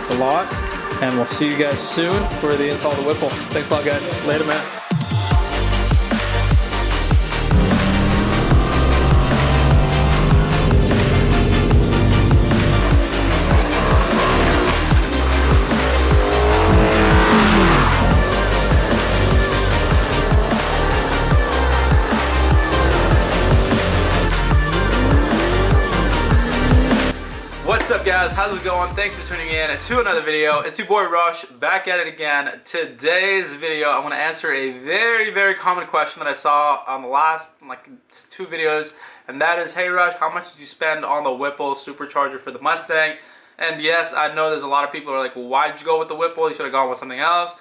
Thanks a lot. And we'll see you guys soon for the install of the Whipple. Thanks a lot, guys. Later, man. What's up, guys? How's it going? Thanks for tuning in to another video. It's your boy Rush, back at it again. Today's video, I want to answer a very common question that I saw on the last 2 videos, and that is, hey Rush, how much did you spend on the Whipple supercharger for the Mustang? And yes, I know there's a lot of people who are like, well, why did you go with the Whipple? You should have gone with something else.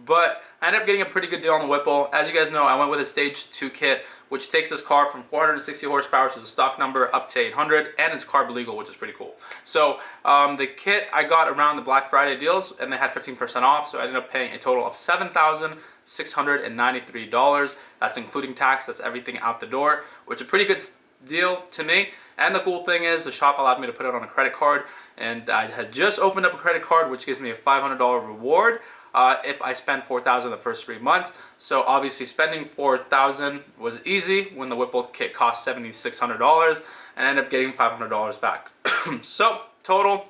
But I ended up getting a pretty good deal on the Whipple. As you guys know, I went with a Stage 2 kit, which takes this car from 460 horsepower, which is a stock number, up to 800, and it's carb legal, which is pretty cool. So the kit I got around the Black Friday deals, and they had 15% off, so I ended up paying a total of $7,693. That's including tax, that's everything out the door, which is a pretty good deal to me. And the cool thing is the shop allowed me to put it on a credit card, and I had just opened up a credit card, which gives me a $500 reward if I spend $4,000 the first 3 months. So obviously spending $4,000 was easy when the Whipple kit cost $7,600, and I ended up getting $500 back. So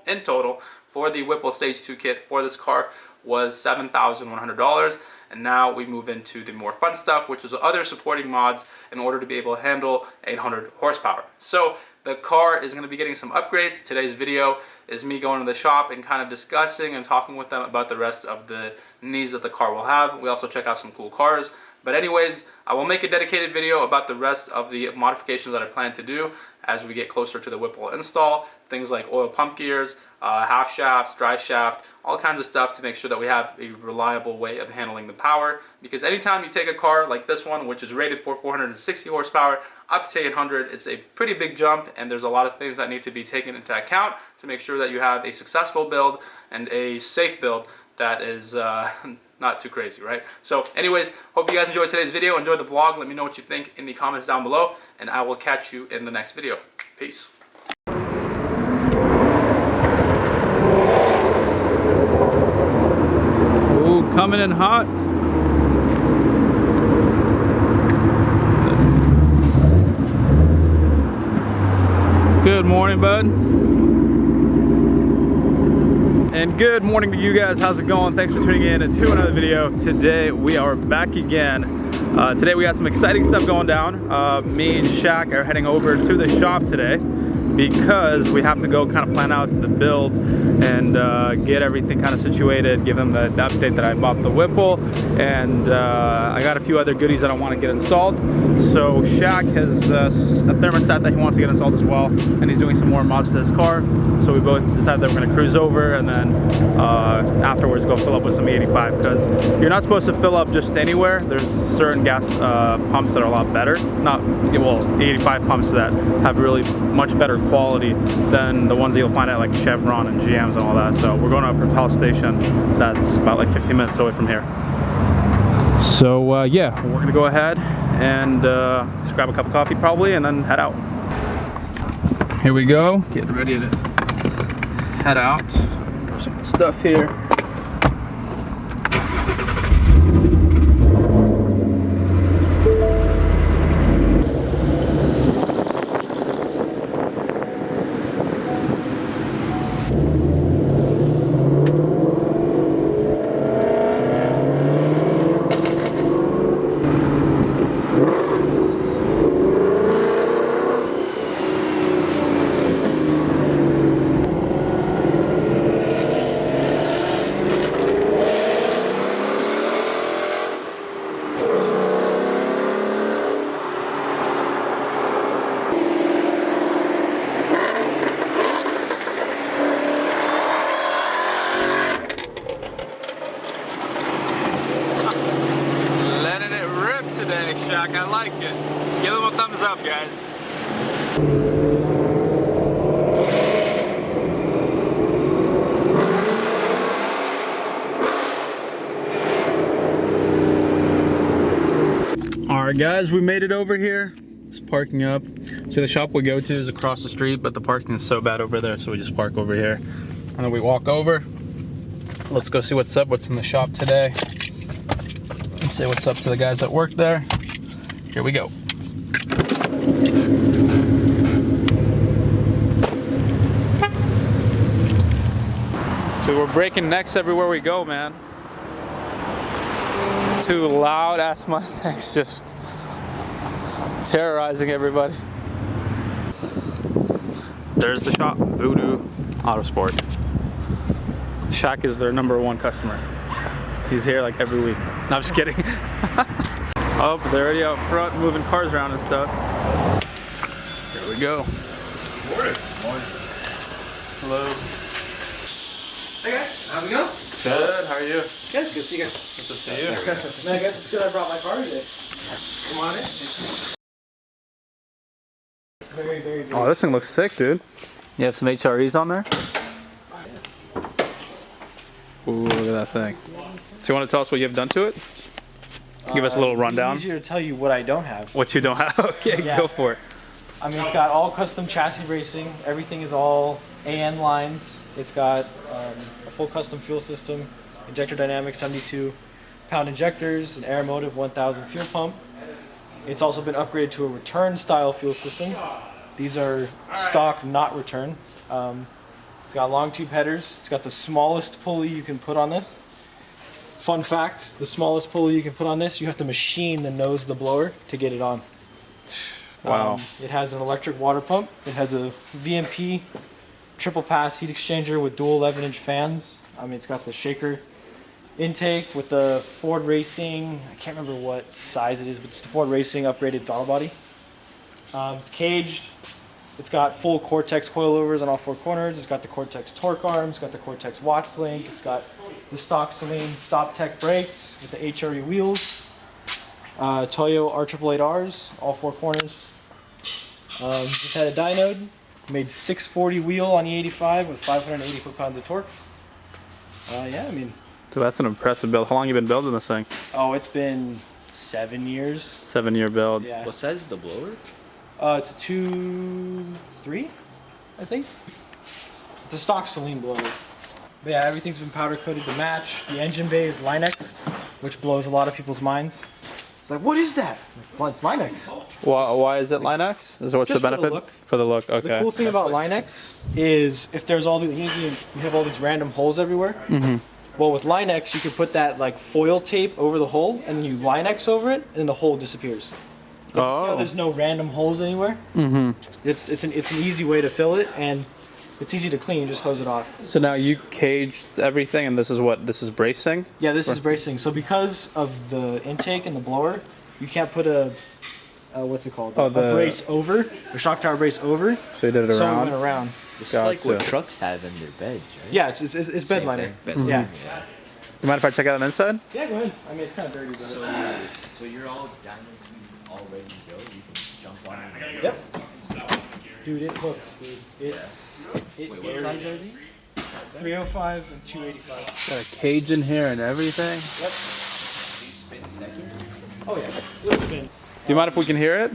in total for the Whipple Stage 2 kit for this car was $7,100. And now we move into the more fun stuff, which is other supporting mods in order to be able to handle 800 horsepower. So the car is going to be getting some upgrades. Today's video is me going to the shop and kind of discussing and talking with them about the rest of the needs that the car will have. We also check out some cool cars. But anyways, I will make a dedicated video about the rest of the modifications that I plan to do as we get closer to the Whipple install. Things like oil pump gears, half shafts, drive shaft, all kinds of stuff to make sure that we have a reliable way of handling the power. Because anytime you take a car like this one, which is rated for 460 horsepower, up to 800, it's a pretty big jump, and there's a lot of things that need to be taken into account to make sure that you have a successful build and a safe build that is not too crazy, right? So anyways, hope you guys enjoyed today's video. Enjoy the vlog. Let me know what you think in the comments down below, and I will catch you in the next video. Peace. Ooh, coming in hot. Good morning, bud. And good morning to you guys. How's it going? Thanks for tuning in to another video. Today we are back again. Today we got some exciting stuff going down. Me and Shaq are heading over to the shop today because we have to go kind of plan out the build and get everything kind of situated, give them the update that I bought the Whipple, and I got a few other goodies that I want to get installed. So Shaq has a thermostat that he wants to get installed as well, and he's doing some more mods to his car. So we both decided that we're going to cruise over and then afterwards go fill up with some E85, because you're not supposed to fill up just anywhere. There's certain gas pumps that are a lot better. Not, well, E85 pumps that have really much better quality than the ones that you'll find at like Chevron and GMs and all that. So we're going to a Propel station that's about like 15 minutes away from here. So yeah, we're gonna go ahead and just grab a cup of coffee probably and then head out. Here we go, getting ready to head out. Some stuff here. Shaq, I like it. Give them a thumbs up, guys. Alright guys, we made it over here. It's parking up. So the shop we go to is across the street, but the parking is so bad over there, so we just park over here. And then we walk over, let's go see what's up, what's in the shop today. And say what's up to the guys that work there. Here we go. So we're breaking necks everywhere we go, man. Two loud ass Mustangs just terrorizing everybody. There's the shop, Voodoo Autosport. Shaq is their #1 customer. He's here like every week. No, I'm just kidding. Oh, they're already out front moving cars around and stuff. Here we go. Morning. Hello. Hey guys, how's it going? Good, how are you? Good to see you guys. Good to see you. Man, I guess it's good I brought my car today. Come on in. It's very, very good. Oh, this thing looks sick, dude. You have some HREs on there? Ooh, look at that thing. So you want to tell us what you have done to it? Give us a little rundown. It's easier to tell you what I don't have. What you don't have? Okay, Yeah. go for it. I mean, it's got all custom chassis racing. Everything is all AN lines. It's got a full custom fuel system, injector dynamics, 72 pound injectors, an Aeromotive 1000 fuel pump. It's also been upgraded to a return style fuel system. These are stock, not return. It's got long tube headers. It's got the smallest pulley you can put on this. Fun fact, the smallest pulley you can put on this, you have to machine the nose of the blower to get it on. Wow. It has an electric water pump. It has a VMP triple pass heat exchanger with dual 11-inch fans. I mean, it's got the shaker intake with the Ford Racing. I can't remember what size it is, but it's the Ford Racing upgraded throttle body. It's caged. It's got full Cortex coilovers on all 4 corners. It's got the Cortex torque arms. It's got the Cortex Watts link. It's got the stock Celine Stop Tech brakes with the HRE wheels. Toyo R888Rs, all 4 corners. Just had a dynode. Made 640 wheel on E85 with 580 foot-pounds of torque. Yeah, I mean. So that's an impressive build. How long you been building this thing? Oh, it's been 7 years. 7-year build. Yeah. What size is the blower? It's a 2.3, I think. It's a stock Celine blower. But yeah, everything's been powder coated to match. The engine bay is Linex, which blows a lot of people's minds. It's like, what is that? Well, it's Linex. Why is it Linex? Is what's Just the for the benefit? look. For the look, okay. The cool thing about Linex is if there's all the you have all these random holes everywhere. Mm-hmm. Well, with Linex, you can put that like foil tape over the hole, and then you Linex over it, and then the hole disappears. See how Oh. there's no random holes anywhere? Mm-hmm. It's an easy way to fill it, and it's easy to clean. You just hose it off. So now you caged everything, and this is bracing? Yeah, this is bracing. So because of the intake and the blower, you can't put a what's it called? Oh, a the- brace over, a shock tower brace over. So you did it So we around? went around. This is like what Gotcha. trucks have in their beds, right? Yeah, it's bed Same liner. thing, bed Yeah. liner, You mind if I check out an inside? Yeah, go ahead. I mean, it's kind of dirty, but. So you're all down and all ready to go? You can jump on it. Yep. Dude, it hooks, dude. It what size are these? 305 and 285. Got a cage in here and everything. Oh yeah. It'll spin. Do you mind if we can hear it?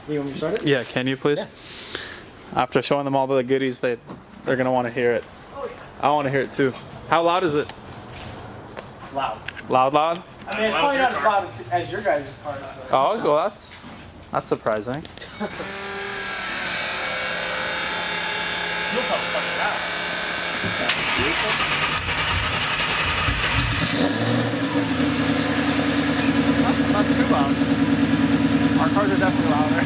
You want me to start it? Yeah, can you please? After showing them all the goodies, they're gonna want to hear it. I want to hear it too. How loud is it? Loud. Loud? I mean, it's probably not as loud as your guys' car. So. Oh, well, that's surprising. You'll probably fuck it out. Not too loud. Our cars are definitely louder.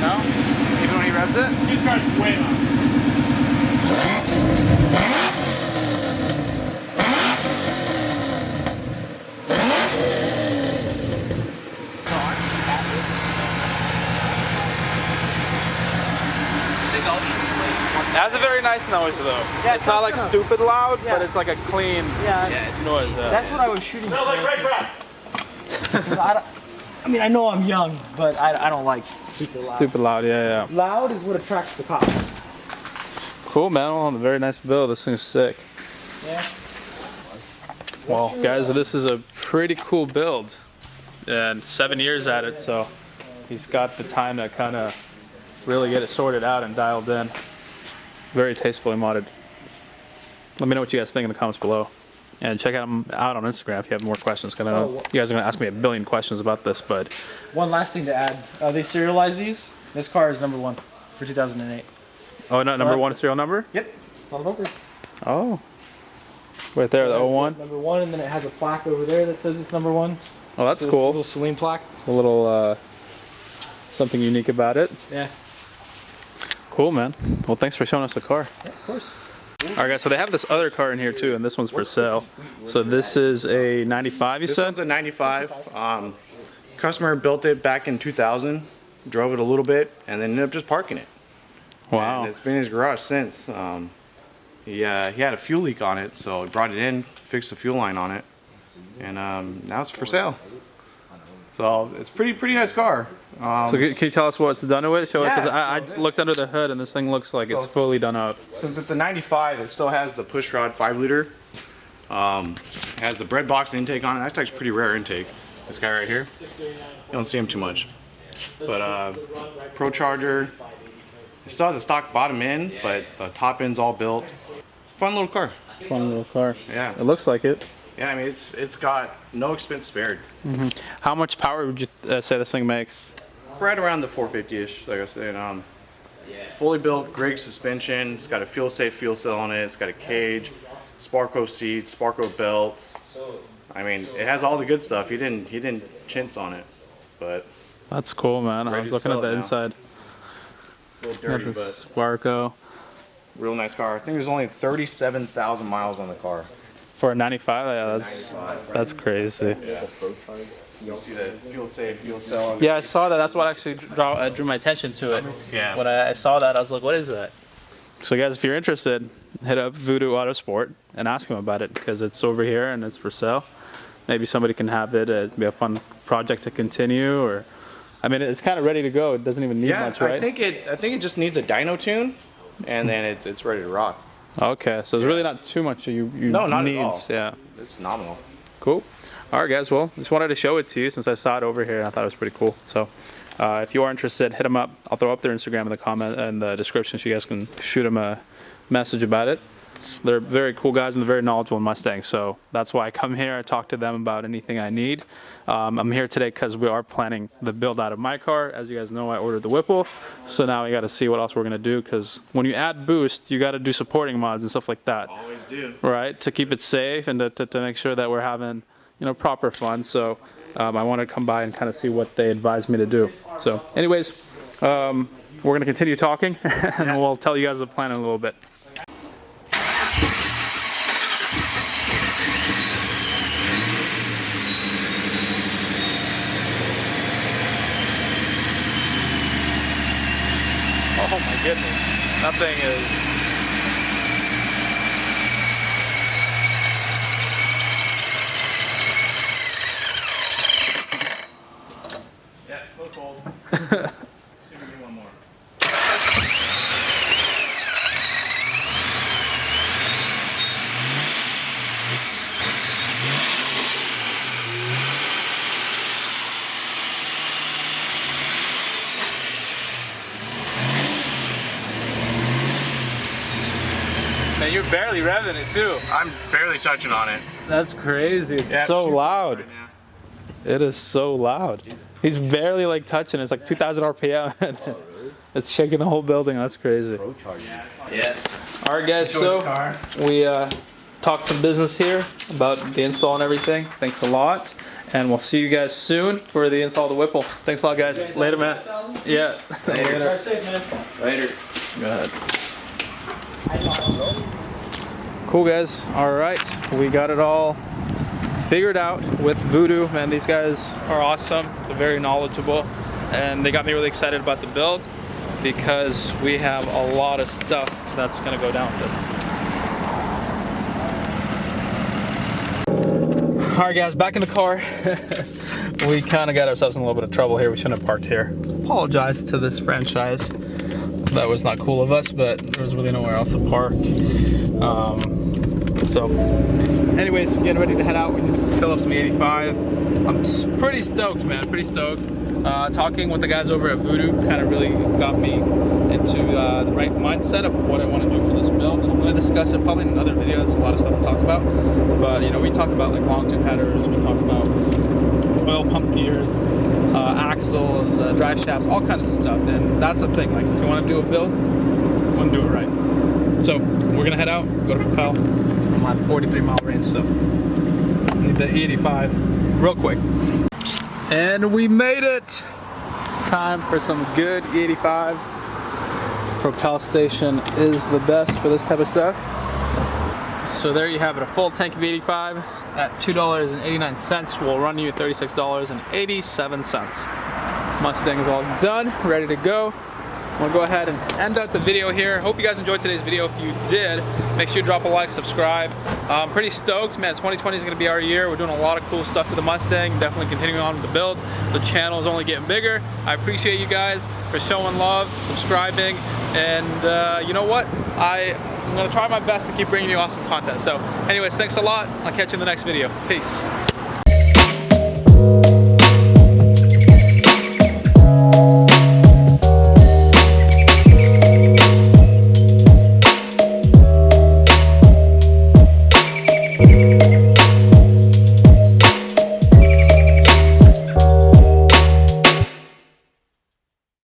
No? Even when he revs it? This car's way loud. It has a very nice noise though. Yeah, it's not like kinda- stupid loud, Yeah. but it's like a clean Yeah. it's noise. That's what I was shooting for. 'Cause I mean, I know I'm young, but I don't like super loud. Stupid loud, yeah. Loud is what attracts the cops. Cool, man. Well, a very nice build. This thing's sick. Yeah. Well, guys, this is a pretty cool build. And 7 years at it, so He's got the time to kind of really get it sorted out and dialed in. Very tastefully modded. Let me know what you guys think in the comments below. And check him out on Instagram if you have more questions. Because I know you guys are going to ask me a billion questions about this, but... One last thing to add. They serialize these. This car is number 1 for 2008. Oh, no, number 1 serial number? Yep. On the bumper. Oh. Right there, the 01? Number 1, and then it has a plaque over there that says it's number 1. Oh, that's so cool. A little Celine plaque. It's a little, something unique about it. Yeah. Cool, man. Well, thanks for showing us the car. Yeah, of course. Alright guys, so they have this other car in here too, and this one's for sale. So this is a 95, you This said? one's a 95. Customer built it back in 2000, drove it a little bit, and then ended up just parking it. Wow. And it's been in his garage since. He had a fuel leak on it, so he brought it in, fixed the fuel line on it, and now it's for sale. So it's pretty nice car. So can you tell us what's done to it? Show it, because I so looked under the hood and this thing looks like it's fully done up. Since it's a 95, it still has the push rod 5-liter. It has the bread box intake on it. That's actually pretty rare intake. This guy right here. You don't see him too much. But Pro Charger. It still has a stock bottom end, but the top end's all built. Fun little car. Fun little car. Yeah. It looks like it. Yeah, I mean it's got no expense spared. How much power would you say this thing makes? Right around the 450-ish, like I said. Fully built Griggs suspension. It's got a fuel-safe fuel cell on it. It's got a cage, Sparco seats, Sparco belts. I mean, it has all the good stuff. He didn't chintz on it, but That's cool, man. I Ready was to looking sell at the it now. inside. a little Got dirty, this but Sparco. real nice car. I think there's only 37,000 miles on the car. For a 95, yeah, that's crazy. You'll see the fuel-safe fuel cell on it. Yeah, I saw that. That's what actually drew my attention to it. Yeah. When I saw that, I was like, what is that? So guys, if you're interested, hit up Voodoo Autosport and ask him about it because it's over here and it's for sale. Maybe somebody can have it. It'd be a fun project to continue, or I mean, it's kind of ready to go. It doesn't even need Yeah, much, right? I think it just needs a dyno tune, and then it's ready to rock. Okay, so it's really not too much you No, not at all. needs. Yeah, It's nominal. cool. All right, guys. Well, just wanted to show it to you since I saw it over here. And I thought it was pretty cool. So, if you are interested, hit them up. I'll throw up their Instagram in the comment and the description, so you guys can shoot them a message about it. They're very cool guys and they're very knowledgeable in Mustangs, so that's why I come here. I talk to them about anything I need. I'm here today because we are planning the build out of my car. As you guys know, I ordered the Whipple, so now we got to see what else we're gonna do. Because when you add boost, you got to do supporting mods and stuff like that, Always do. right? To keep it safe and to make sure that we're having proper fun. So I wanted to come by and kind of see what they advised me to do. So, anyways, we're gonna continue talking, and we'll tell you guys the plan in a little bit. Oh my goodness, that thing is... Yeah, go cold. See if we can get one more. Man, you're barely revving it too. I'm barely touching on it. That's crazy. It's Yeah, so too- loud. Right now. It is so loud. He's barely like touching. It's like 2,000 RPM. It's shaking the whole building. That's crazy. Yeah. All right, guys. So we talked some business here about the install and everything. Thanks a lot, and we'll see you guys soon for the install of the Whipple. Thanks a lot, guys. Later, man. Yeah. Drive safe, man. Later. Go ahead. Cool, guys. All right, we got it all figured out with Voodoo. Man, these guys are awesome. They're very knowledgeable, and they got me really excited about the build because we have a lot of stuff that's gonna go down with this. All right, guys, back in the car. We kind of got ourselves in a little bit of trouble here. We shouldn't have parked here. Apologize to this franchise. That was not cool of us, but there was really nowhere else to park. So, anyways, we're getting ready to head out. We need to fill up some 85. I'm pretty stoked, man. Pretty stoked. Talking with the guys over at Voodoo kind of really got me into the right mindset of what I want to do for this build, and I'm going to discuss it probably in another video. There's a lot of stuff to talk about, but you know, we talk about like long tube headers, we talk about oil pump gears, axles, drive shafts, all kinds of stuff. And that's the thing, like if you want to do a build, you want to do it right. So we're gonna head out, go to Propel. I'm at 43-mile range, so need the E85 real quick. And we made it. Time for some good E85. Propel station is the best for this type of stuff. So there you have it, a full tank of E85 at $2.89 will run you $36.87. Mustang is all done, ready to go. I'm gonna go ahead and end out the video here. Hope you guys enjoyed today's video. If you did, make sure you drop a like, subscribe. I'm pretty stoked, man. 2020 is gonna be our year. We're doing a lot of cool stuff to the Mustang, definitely continuing on with the build. The channel is only getting bigger. I appreciate you guys for showing love, subscribing, and you know what? I'm gonna try my best to keep bringing you awesome content. So anyways, thanks a lot. I'll catch you in the next video. Peace.